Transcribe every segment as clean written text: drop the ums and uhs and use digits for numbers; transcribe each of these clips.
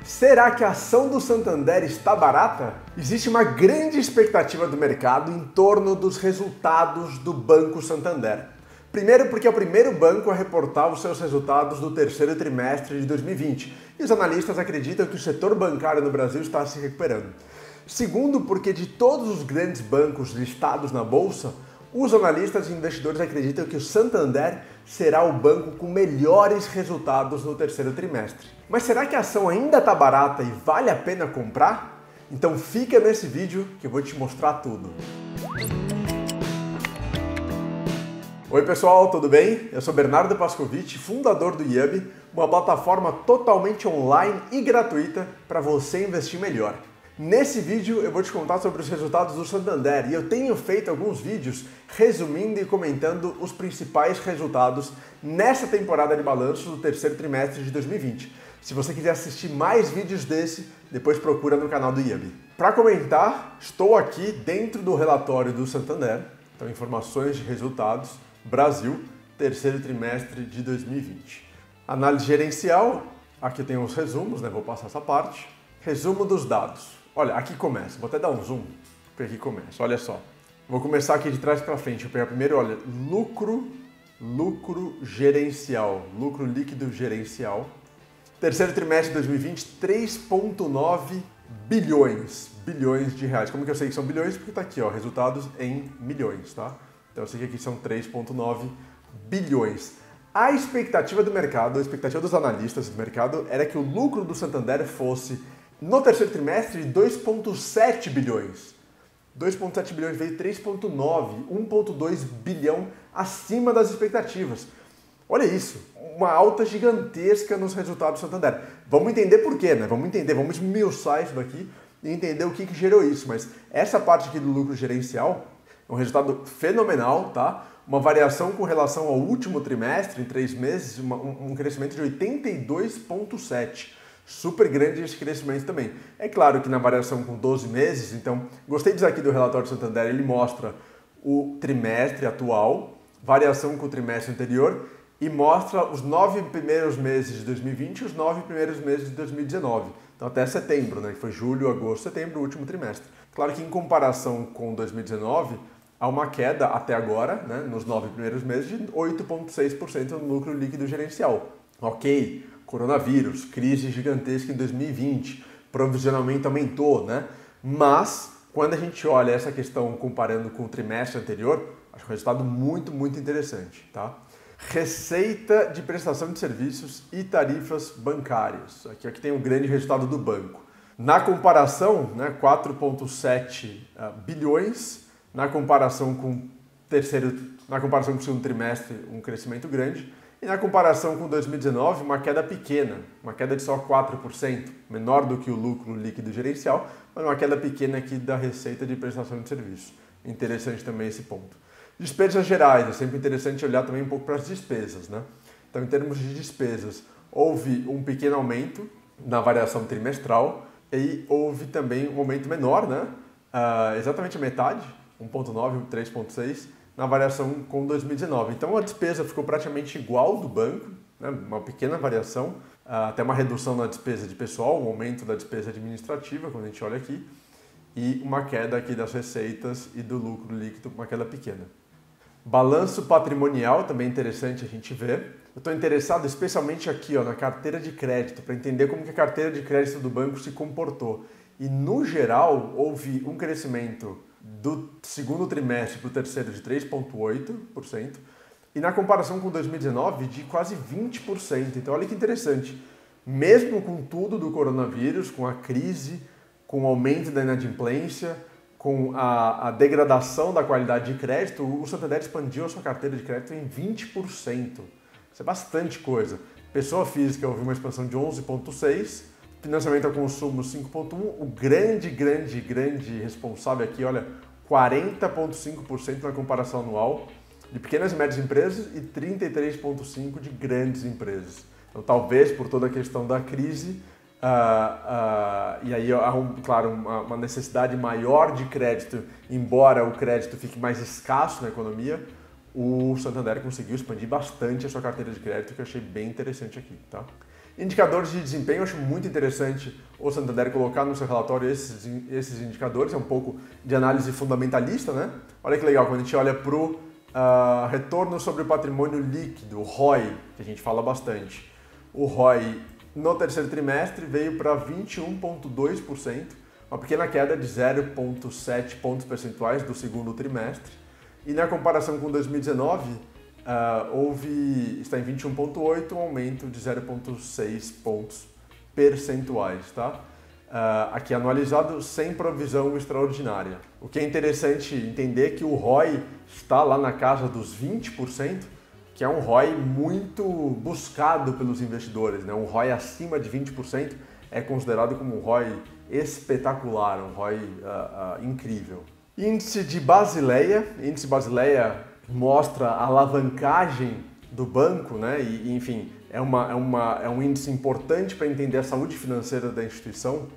Será que a ação do Santander está barata? Existe uma grande expectativa do mercado em torno dos resultados do Banco Santander. Primeiro porque é o primeiro banco a reportar os seus resultados do terceiro trimestre de 2020 e os analistas acreditam que o setor bancário no Brasil está se recuperando. Segundo porque de todos os grandes bancos listados na Bolsa, os analistas e investidores acreditam que o Santander será o banco com melhores resultados no terceiro trimestre. Mas será que a ação ainda está barata e vale a pena comprar? Então fica nesse vídeo que eu vou te mostrar tudo. Oi pessoal, tudo bem? Eu sou Bernardo Pascovitch, fundador do Yubi, uma plataforma totalmente online e gratuita para você investir melhor. Nesse vídeo eu vou te contar sobre os resultados do Santander e eu tenho feito alguns vídeos resumindo e comentando os principais resultados nessa temporada de balanços do terceiro trimestre de 2020. Se você quiser assistir mais vídeos desse, depois procura no canal do Yubi. Para comentar, estou aqui dentro do relatório do Santander, então informações de resultados, Brasil, terceiro trimestre de 2020. Análise gerencial, aqui tem os resumos, vou passar essa parte. Resumo dos dados. Olha, aqui começa, vou até dar um zoom, porque aqui começa, olha só. Vou começar aqui de trás para frente, vou pegar primeiro, olha, lucro gerencial, lucro líquido gerencial. Terceiro trimestre de 2020, 3,9 bilhões de reais. Como que eu sei que são bilhões? Porque tá aqui, ó, resultados em milhões, tá? Então eu sei que aqui são 3,9 bilhões. A expectativa do mercado, a expectativa dos analistas do mercado era que o lucro do Santander fosse no terceiro trimestre, 2,7 bilhões. 2,7 bilhões veio 3,9, 1,2 bilhão acima das expectativas. Olha isso, uma alta gigantesca nos resultados do Santander. Vamos entender por quê, vamos esmiuçar isso daqui e entender o que gerou isso. Mas essa parte aqui do lucro gerencial é um resultado fenomenal, tá? Uma variação com relação ao último trimestre, em 3 meses, um crescimento de 82,7%. Super grande esse crescimento também. É claro que na variação com 12 meses, então, gostei disso aqui do relatório do Santander, ele mostra o trimestre atual, variação com o trimestre anterior e mostra os 9 primeiros meses de 2020 e os 9 primeiros meses de 2019. Então até setembro, que foi julho, agosto, setembro, o último trimestre. Claro que em comparação com 2019, há uma queda até agora, nos 9 primeiros meses, de 8,6% no lucro líquido gerencial. Ok, coronavírus, crise gigantesca em 2020, provisionamento aumentou, Mas, quando a gente olha essa questão comparando com o trimestre anterior, acho um resultado muito interessante, tá? Receita de prestação de serviços e tarifas bancárias. Aqui tem um grande resultado do banco. Na comparação, 4,7 bilhões, na comparação com o segundo trimestre, um crescimento grande. E na comparação com 2019, uma queda pequena, uma queda de só 4%, menor do que o lucro líquido gerencial, mas uma queda pequena aqui da receita de prestação de serviços. Interessante também esse ponto. Despesas gerais, é sempre interessante olhar também um pouco para as despesas, Então, em termos de despesas, houve um pequeno aumento na variação trimestral e houve também um aumento menor, exatamente a metade, 1,9, 3,6%, na variação com 2019. Então a despesa ficou praticamente igual do banco, uma pequena variação, até uma redução na despesa de pessoal, um aumento da despesa administrativa, quando a gente olha aqui, e uma queda aqui das receitas e do lucro líquido, uma queda pequena. Balanço patrimonial, também interessante a gente ver. Eu estou interessado especialmente aqui na carteira de crédito, para entender como que a carteira de crédito do banco se comportou. E no geral, houve um crescimento do segundo trimestre para o terceiro de 3,8% e na comparação com 2019 de quase 20%. Então olha que interessante, mesmo com tudo do coronavírus, com a crise, com o aumento da inadimplência, com a degradação da qualidade de crédito, o Santander expandiu a sua carteira de crédito em 20%. Isso é bastante coisa. Pessoa física houve uma expansão de 11,6%, financiamento ao consumo 5,1%, o grande responsável aqui, olha, 40,5% na comparação anual de pequenas e médias empresas e 33,5% de grandes empresas. Então, talvez por toda a questão da crise, e aí há, claro, uma necessidade maior de crédito, embora o crédito fique mais escasso na economia, o Santander conseguiu expandir bastante a sua carteira de crédito, que eu achei bem interessante aqui, tá? Indicadores de desempenho, eu acho muito interessante o Santander colocar no seu relatório esses indicadores, é um pouco de análise fundamentalista, né? Olha que legal, quando a gente olha para o retorno sobre o patrimônio líquido, o ROI, que a gente fala bastante. O ROI no terceiro trimestre veio para 21,2%, uma pequena queda de 0,7 pontos percentuais do segundo trimestre. E na comparação com 2019, está em 21,8, um aumento de 0,6 pontos percentuais, tá? Aqui anualizado sem provisão extraordinária. O que é interessante entender é que o ROI está lá na casa dos 20%, que é um ROI muito buscado pelos investidores, né? Um ROI acima de 20% é considerado como um ROI espetacular, um ROI incrível. Índice de Basileia. Índice Basileia mostra a alavancagem do banco, né? E enfim, é um índice importante para entender a saúde financeira da instituição.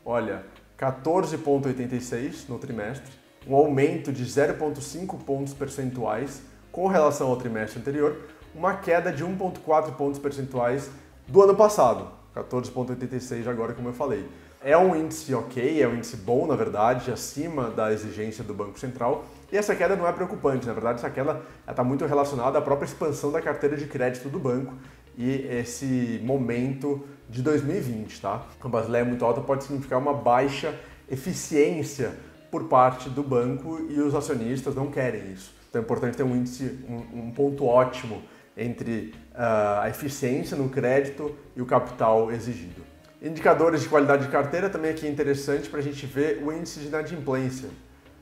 Olha, 14,86 no trimestre, um aumento de 0,5 pontos percentuais com relação ao trimestre anterior, uma queda de 1,4 pontos percentuais do ano passado, 14,86 agora, como eu falei. É um índice ok, é um índice bom, na verdade, acima da exigência do Banco Central, e essa queda não é preocupante, na verdade essa queda está muito relacionada à própria expansão da carteira de crédito do banco e esse momento de 2020, tá? A Basileia muito alta pode significar uma baixa eficiência por parte do banco e os acionistas não querem isso. Então é importante ter um índice, um ponto ótimo entre a eficiência no crédito e o capital exigido. Indicadores de qualidade de carteira também aqui é interessante para a gente ver o índice de inadimplência.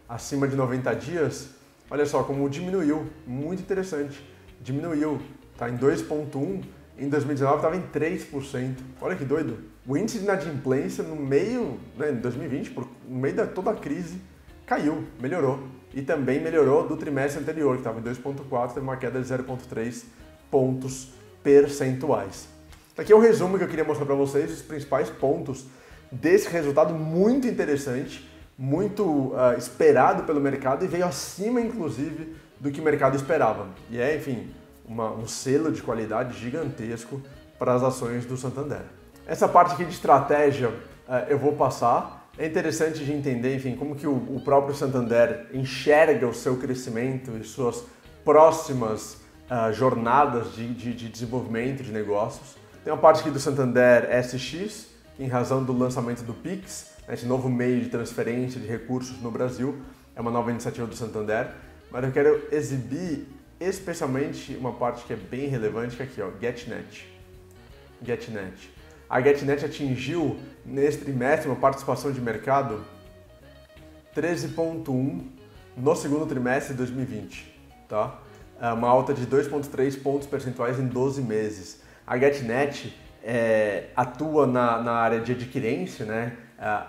Acima de 90 dias, olha só como diminuiu, muito interessante. Diminuiu, está em 2,1%, em 2019 estava em 3%. Olha que doido. O índice de inadimplência no meio, né, em 2020, no meio de toda a crise, caiu, melhorou. E também melhorou do trimestre anterior, que estava em 2,4%, teve uma queda de 0,3 pontos percentuais. Aqui é o resumo que eu queria mostrar para vocês, os principais pontos desse resultado muito interessante, muito esperado pelo mercado e veio acima, inclusive, do que o mercado esperava. E é, enfim, um selo de qualidade gigantesco para as ações do Santander. Essa parte aqui de estratégia eu vou passar. É interessante de entender, enfim, como que o próprio Santander enxerga o seu crescimento e suas próximas jornadas de desenvolvimento de negócios. Tem uma parte aqui do Santander SX, que em razão do lançamento do Pix, esse novo meio de transferência de recursos no Brasil, é uma nova iniciativa do Santander, mas eu quero exibir especialmente uma parte que é bem relevante, que é aqui, ó, GetNet. GetNet. A GetNet atingiu, nesse trimestre, uma participação de mercado 13,1% no segundo trimestre de 2020, tá? Uma alta de 2,3 pontos percentuais em 12 meses. A GetNet atua na área de adquirência, né?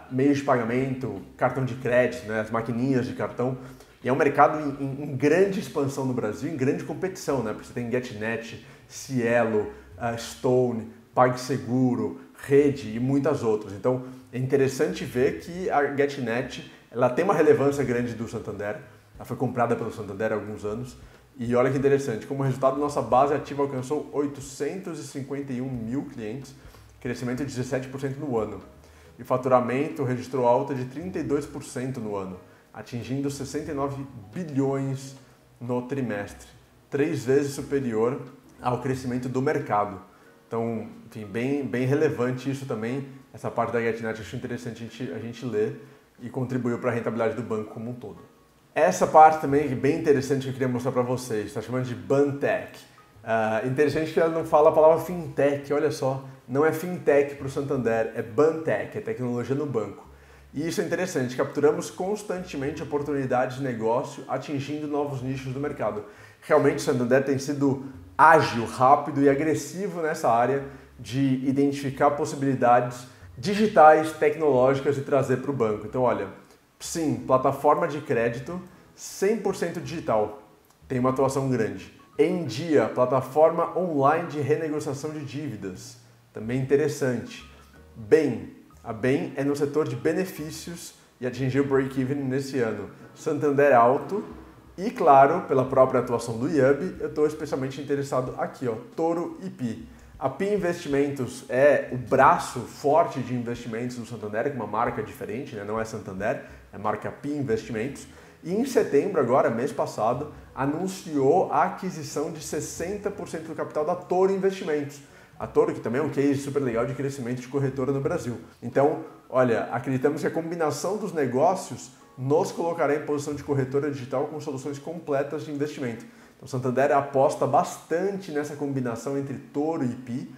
Meios de pagamento, cartão de crédito, né? As maquininhas de cartão. E é um mercado em grande expansão no Brasil, em grande competição, né? Porque você tem GetNet, Cielo, Stone, PagSeguro, Rede e muitas outras. Então é interessante ver que a GetNet ela tem uma relevância grande do Santander. Ela foi comprada pelo Santander há alguns anos. E olha que interessante, como resultado, nossa base ativa alcançou 851 mil clientes, crescimento de 17% no ano. E o faturamento registrou alta de 32% no ano, atingindo 69 bilhões no trimestre, 3 vezes superior ao crescimento do mercado. Então, enfim, bem relevante isso também, essa parte da GetNet, acho interessante a gente ler e contribuiu para a rentabilidade do banco como um todo. Essa parte também é bem interessante que eu queria mostrar para vocês, está chamando de Bantech. Interessante que ela não fala a palavra fintech, olha só, não é fintech para o Santander, é Bantech, é tecnologia no banco. E isso é interessante, capturamos constantemente oportunidades de negócio atingindo novos nichos do mercado. Realmente o Santander tem sido ágil, rápido e agressivo nessa área de identificar possibilidades digitais, tecnológicas e trazer para o banco. Então olha, sim, plataforma de crédito 100% digital, tem uma atuação grande. Em dia, plataforma online de renegociação de dívidas, também interessante. A Bem é no setor de benefícios e atingiu o break-even nesse ano. Santander Auto e, claro, pela própria atuação do IUB, eu estou especialmente interessado aqui, ó, Toro IP. A PI Investimentos é o braço forte de investimentos do Santander, com uma marca diferente, né? Não é Santander, é a marca PI Investimentos. E em setembro, agora, mês passado, anunciou a aquisição de 60% do capital da Toro Investimentos. A Toro, que também é um case super legal de crescimento de corretora no Brasil. Então, olha, acreditamos que a combinação dos negócios nos colocará em posição de corretora digital com soluções completas de investimento. Então, o Santander aposta bastante nessa combinação entre Toro e PI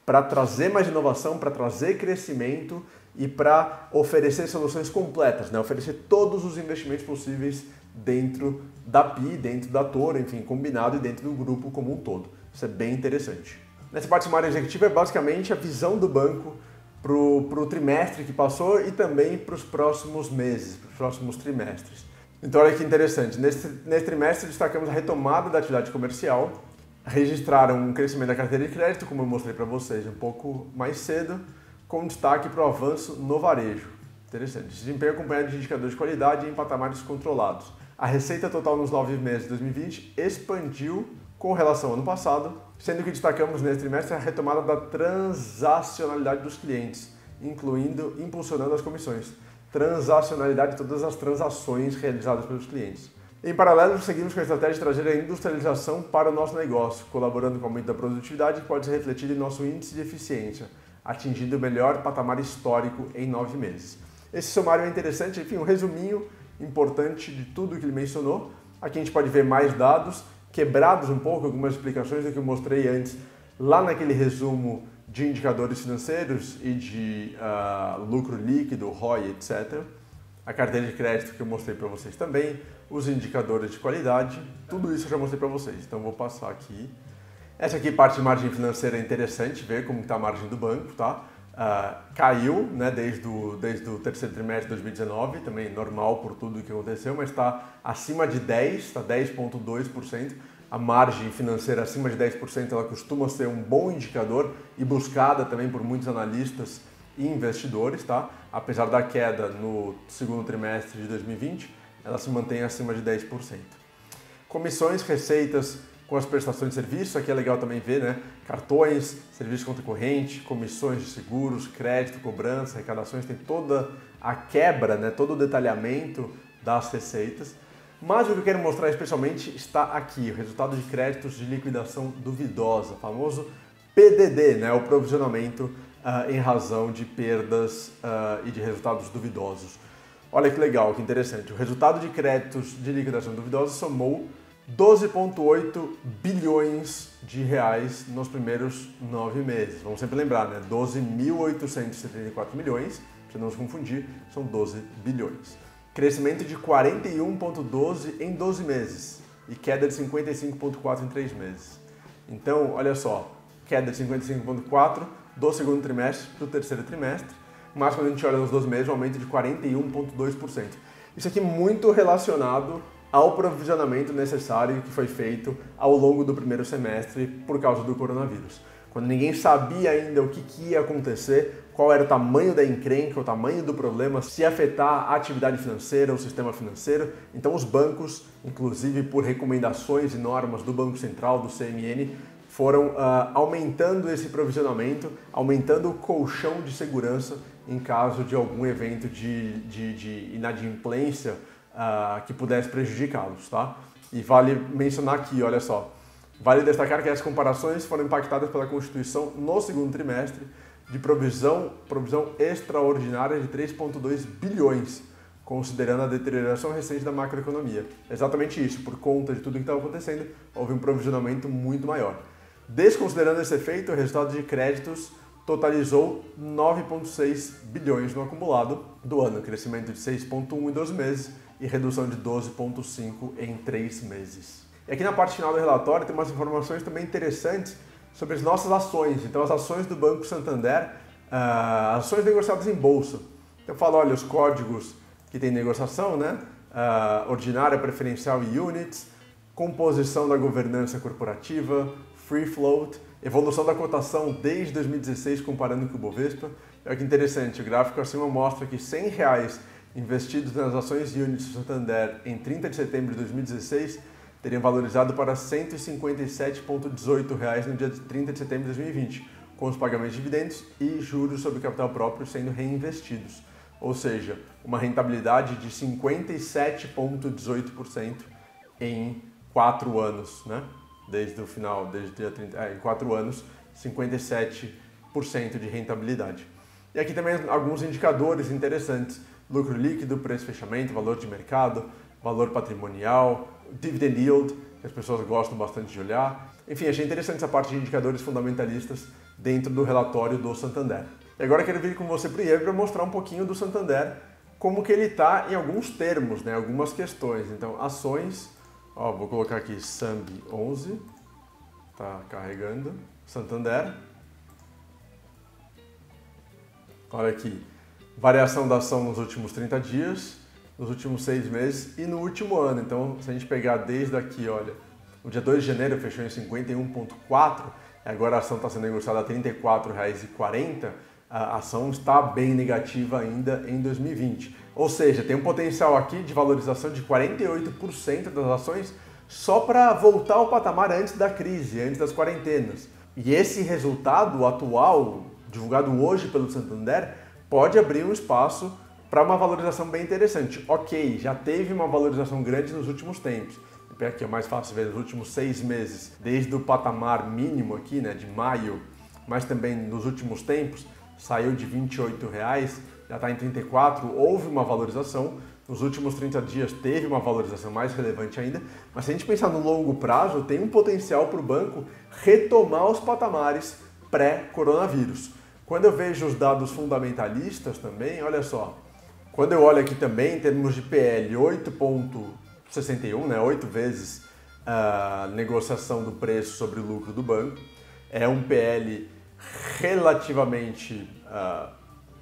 para trazer mais inovação, para trazer crescimento e para oferecer soluções completas, né? Oferecer todos os investimentos possíveis dentro da PI, dentro da Toro, enfim, combinado e dentro do grupo como um todo. Isso é bem interessante. Nessa parte sumária executiva é basicamente a visão do banco para o trimestre que passou e também para os próximos meses, para os próximos trimestres. Então olha que interessante, nesse trimestre destacamos a retomada da atividade comercial, registraram um crescimento da carteira de crédito, como eu mostrei para vocês um pouco mais cedo, com destaque para o avanço no varejo. Interessante, desempenho acompanhado de indicadores de qualidade em patamares controlados. A receita total nos 9 meses de 2020 expandiu com relação ao ano passado, sendo que destacamos nesse trimestre a retomada da transacionalidade dos clientes, impulsionando as comissões. Transacionalidade de todas as transações realizadas pelos clientes. Em paralelo, seguimos com a estratégia de trazer a industrialização para o nosso negócio, colaborando com o aumento da produtividade que pode ser refletido em nosso índice de eficiência, atingindo o melhor patamar histórico em 9 meses. Esse sumário é interessante, enfim, um resuminho importante de tudo que ele mencionou. Aqui a gente pode ver mais dados, quebrados um pouco, algumas explicações do que eu mostrei antes, lá naquele resumo de indicadores financeiros e de lucro líquido, ROI, etc. A carteira de crédito que eu mostrei para vocês também, os indicadores de qualidade, tudo isso eu já mostrei para vocês, então vou passar aqui. Essa aqui, parte de margem financeira, é interessante ver como está a margem do banco, tá? Caiu, né, desde o terceiro trimestre de 2019, também normal por tudo que aconteceu, mas está acima de 10%, está 10,2%. A margem financeira acima de 10%, ela costuma ser um bom indicador e buscada também por muitos analistas e investidores, tá? Apesar da queda no segundo trimestre de 2020, ela se mantém acima de 10%. Comissões, receitas com as prestações de serviço, aqui é legal também ver, né? Cartões, serviço de conta corrente, comissões de seguros, crédito, cobrança, arrecadações, tem toda a quebra, né? Todo o detalhamento das receitas. Mas o que eu quero mostrar especialmente está aqui, o resultado de créditos de liquidação duvidosa, famoso PDD, né? O provisionamento em razão de perdas e de resultados duvidosos. Olha que legal, que interessante. O resultado de créditos de liquidação duvidosa somou 12,8 bilhões de reais nos primeiros 9 meses. Vamos sempre lembrar, né? 12.874 milhões, para não se confundir, são 12 bilhões. Crescimento de 41,12 em 12 meses e queda de 55,4 em 3 meses. Então, olha só, queda de 55,4 do segundo trimestre para o terceiro trimestre, mas quando a gente olha nos 12 meses, um aumento de 41,2%. Isso aqui muito relacionado ao provisionamento necessário que foi feito ao longo do primeiro semestre por causa do coronavírus. Quando ninguém sabia ainda o que ia acontecer, qual era o tamanho da encrenca, o tamanho do problema, se afetar a atividade financeira, o sistema financeiro. Então os bancos, inclusive por recomendações e normas do Banco Central, do CMN, foram aumentando esse provisionamento, aumentando o colchão de segurança em caso de algum evento de inadimplência que pudesse prejudicá-los, tá? E vale mencionar aqui, olha só, vale destacar que as comparações foram impactadas pela Constituição no segundo trimestre de provisão extraordinária de 3,2 bilhões, considerando a deterioração recente da macroeconomia. Exatamente isso, por conta de tudo que estava acontecendo, houve um provisionamento muito maior. Desconsiderando esse efeito, o resultado de créditos totalizou 9,6 bilhões no acumulado do ano, crescimento de 6,1 em 12 meses e redução de 12,5 em 3 meses. E aqui na parte final do relatório tem umas informações também interessantes sobre as nossas ações. Então as ações do Banco Santander, ações negociadas em bolsa. Então eu falo, olha, os códigos que tem negociação, né? Ordinária, preferencial e units, composição da governança corporativa, free float, evolução da cotação desde 2016 comparando com o Bovespa. Olha que interessante, o gráfico acima mostra que R$100 investidos nas ações units do Santander em 30 de setembro de 2016 teriam valorizado para R$ 157,18 no dia 30 de setembro de 2020, com os pagamentos de dividendos e juros sobre capital próprio sendo reinvestidos. Ou seja, uma rentabilidade de 57,18% em 4 anos, né? Desde o final, desde o dia 30, em 4 anos, 57% de rentabilidade. E aqui também alguns indicadores interessantes: lucro líquido, preço fechamento, valor de mercado, valor patrimonial, dividend yield, que as pessoas gostam bastante de olhar. Enfim, achei interessante essa parte de indicadores fundamentalistas dentro do relatório do Santander. E agora eu quero vir com você para o IEB para mostrar um pouquinho do Santander, como que ele está em alguns termos, né, algumas questões. Então, ações, ó, vou colocar aqui SAMB 11, tá carregando, Santander. Olha aqui, variação da ação nos últimos 30 dias, nos últimos 6 meses e no último ano. Então, se a gente pegar desde aqui, olha, o dia 2 de janeiro fechou em 51,4, agora a ação está sendo negociada a R$ 34,40, a ação está bem negativa ainda em 2020. Ou seja, tem um potencial aqui de valorização de 48% das ações só para voltar ao patamar antes da crise, antes das quarentenas. E esse resultado atual, divulgado hoje pelo Santander, pode abrir um espaço para uma valorização bem interessante. Ok, já teve uma valorização grande nos últimos tempos. Aqui é mais fácil ver nos últimos 6 meses, desde o patamar mínimo aqui, né, de maio, mas também nos últimos tempos, saiu de R$ 28, já está em 34, houve uma valorização. Nos últimos 30 dias teve uma valorização mais relevante ainda, mas se a gente pensar no longo prazo, tem um potencial para o banco retomar os patamares pré-coronavírus. Quando eu vejo os dados fundamentalistas também, olha só, quando eu olho aqui também em termos de PL 8,61, né, 8 vezes a negociação do preço sobre o lucro do banco, é um PL relativamente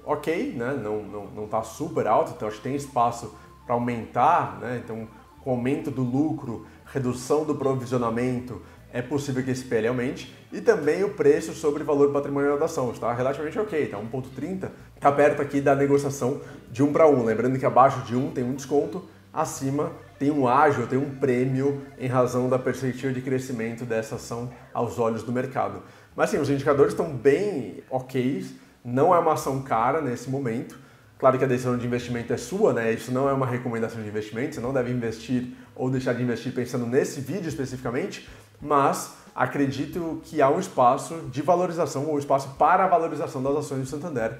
ok, né? Não está super alto, então acho que tem espaço para aumentar, né? Então, com o aumento do lucro, redução do provisionamento, é possível que esse PL aumente, e também o preço sobre valor patrimonial da ação está relativamente ok, está 1,30, está perto aqui da negociação de 1 para 1, lembrando que abaixo de 1 tem um desconto, acima tem um ágio, tem um prêmio em razão da perspectiva de crescimento dessa ação aos olhos do mercado. Mas sim, os indicadores estão bem ok, não é uma ação cara nesse momento. Claro que a decisão de investimento é sua, né? Isso não é uma recomendação de investimento, você não deve investir ou deixar de investir pensando nesse vídeo especificamente, mas acredito que há um espaço de valorização ou espaço para a valorização das ações do Santander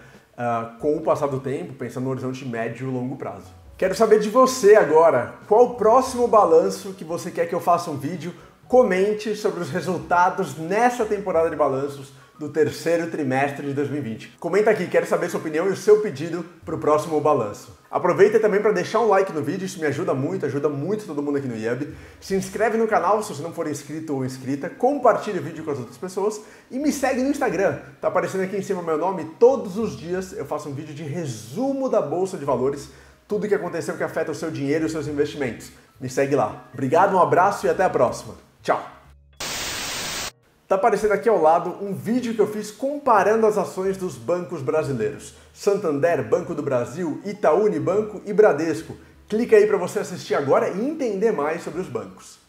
com o passar do tempo, pensando no horizonte médio e longo prazo. Quero saber de você agora, qual o próximo balanço que você quer que eu faça um vídeo? Comente sobre os resultados nessa temporada de balanços do terceiro trimestre de 2020. Comenta aqui, quero saber sua opinião e o seu pedido para o próximo balanço. Aproveita também para deixar um like no vídeo, isso me ajuda muito todo mundo aqui no IEB. Se inscreve no canal se você não for inscrito ou inscrita, compartilha o vídeo com as outras pessoas e me segue no Instagram. Tá aparecendo aqui em cima meu nome, todos os dias eu faço um vídeo de resumo da Bolsa de Valores, tudo o que aconteceu que afeta o seu dinheiro e os seus investimentos. Me segue lá. Obrigado, um abraço e até a próxima. Tchau! Tá aparecendo aqui ao lado um vídeo que eu fiz comparando as ações dos bancos brasileiros. Santander, Banco do Brasil, Itaú Unibanco e Bradesco. Clica aí para você assistir agora e entender mais sobre os bancos.